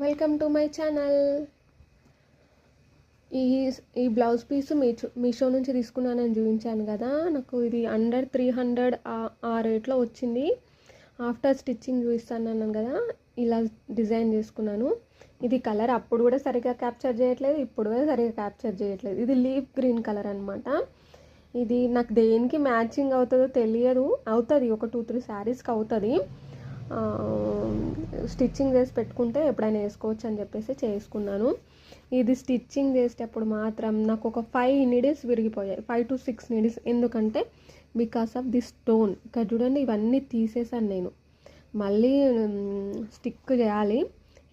Welcome to my channel. ఈ ఈ blouse piece Meesho నుంచి తీసుకున్నానని చూపించాను కదా. నాకు ఇది అండర్ 300 ఆ రేట్లో వచ్చింది. ఆఫ్టర్ స్టిచ్చింగ్ చూపిస్తాను కదా, ఇలా డిజైన్ చేసుకున్నాను. ఇది కలర్ అప్పుడు కూడా సరిగ్గా క్యాప్చర్ చేయట్లేదు, ఇప్పుడు కూడా సరిగ్గా క్యాప్చర్ చేయట్లేదు. ఇది లీఫ్ గ్రీన్ కలర్ అనమాట. ఇది నాకు దేనికి మ్యాచింగ్ అవుతుందో తెలియదు. అవుతుంది, ఒక 2-3 శారీస్కి అవుతుంది. స్టిచ్చింగ్ చేసి పెట్టుకుంటే ఎప్పుడైనా వేసుకోవచ్చు అని చెప్పేసి చేసుకున్నాను. ఇది స్టిచ్చింగ్ చేసేటప్పుడు మాత్రం నాకు ఒక 5 నీడిల్స్ విరిగిపోయాయి, 5 to 6 నీడిల్స్. ఎందుకంటే బికాస్ ఆఫ్ ది స్టోన్. ఇక్కడ చూడండి, ఇవన్నీ తీసేసాను నేను. మళ్ళీ స్టిక్ చేయాలి.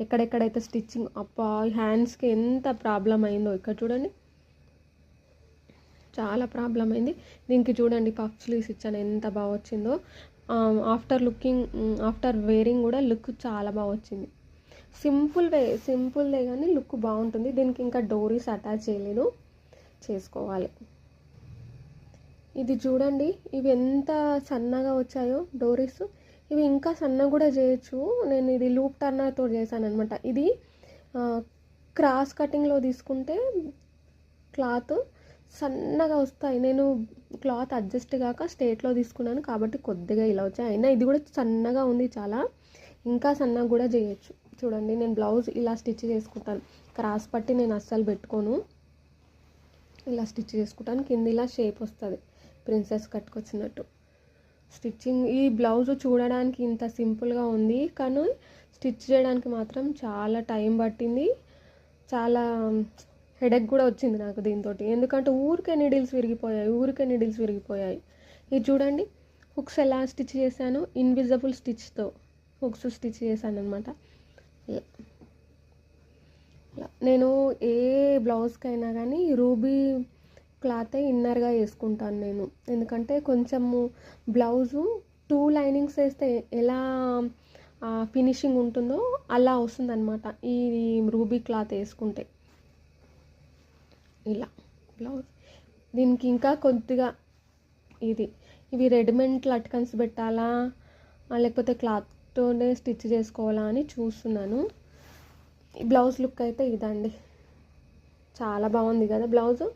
ఎక్కడెక్కడైతే స్టిచ్చింగ్ అబ్బా హ్యాండ్స్కి ఎంత ప్రాబ్లం అయిందో ఇక్కడ చూడండి, చాలా ప్రాబ్లం అయింది. దీనికి చూడండి పఫ్ స్లీవ్స్ ఇచ్చాను, ఎంత బాగా వచ్చిందో. ఆఫ్టర్ వేరింగ్ కూడా లుక్ చాలా బాగా వచ్చింది. సింపుల్దే కానీ లుక్ బాగుంటుంది. దీనికి ఇంకా డోరీస్ అటాచ్ చేయలేదు, చేసుకోవాలి. ఇది చూడండి, ఇవి ఎంత సన్నగా వచ్చాయో డోరీస్. ఇవి ఇంకా సన్నగా కూడా చేయొచ్చు. నేను ఇది లూప్ టర్నర్తో చేశాను అనమాట. ఇది క్రాస్ కటింగ్లో తీసుకుంటే క్లాత్ సన్నగా వస్తాయి. నేను క్లాత్ అడ్జస్ట్ కాక స్ట్రేట్లో తీసుకున్నాను కాబట్టి కొద్దిగా ఇలా వచ్చాయి. అయినా ఇది కూడా సన్నగా ఉంది చాలా, ఇంకా సన్నగా కూడా చేయొచ్చు. చూడండి, నేను బ్లౌజ్ ఇలా స్టిచ్ చేసుకుంటాను. క్రాస్ పట్టి నేను అస్సలు పెట్టుకోను, ఇలా స్టిచ్ చేసుకుంటాను. కింద ఇలా షేప్ వస్తుంది, ప్రిన్సెస్ కట్టుకొచ్చినట్టు. స్టిచ్చింగ్ ఈ బ్లౌజ్ చూడడానికి ఇంత సింపుల్గా ఉంది, కానీ స్టిచ్ చేయడానికి మాత్రం చాలా టైం పట్టింది. చాలా హెడేక్ కూడా వచ్చింది నాకు దీంతో. ఎందుకంటే ఊరికే నీడిల్స్ విరిగిపోయాయి. ఇది చూడండి, హుక్స్ ఎలా స్టిచ్ చేశాను, ఇన్విజిబుల్ స్టిచ్తో హుక్స్ స్టిచ్ చేశాను అనమాట. నేను ఏ బ్లౌజ్కైనా కానీ రూబీ క్లాతే ఇన్నర్గా వేసుకుంటాను నేను. ఎందుకంటే కొంచెము బ్లౌజు 2 లైనింగ్స్ వేస్తే ఎలా ఫినిషింగ్ ఉంటుందో అలా వస్తుందన్నమాట ఈ రూబీ క్లాత్ వేసుకుంటే. ఇలా బ్లౌజ్ దీనికి ఇంకా కొద్దిగా ఇవి రెడీమేడ్ లట్కన్స్ పెట్టాలా లేకపోతే క్లాత్తోనే స్టిచ్ చేసుకోవాలా అని చూస్తున్నాను. బ్లౌజ్ లుక్ అయితే ఇదండి, చాలా బాగుంది కదా బ్లౌజు.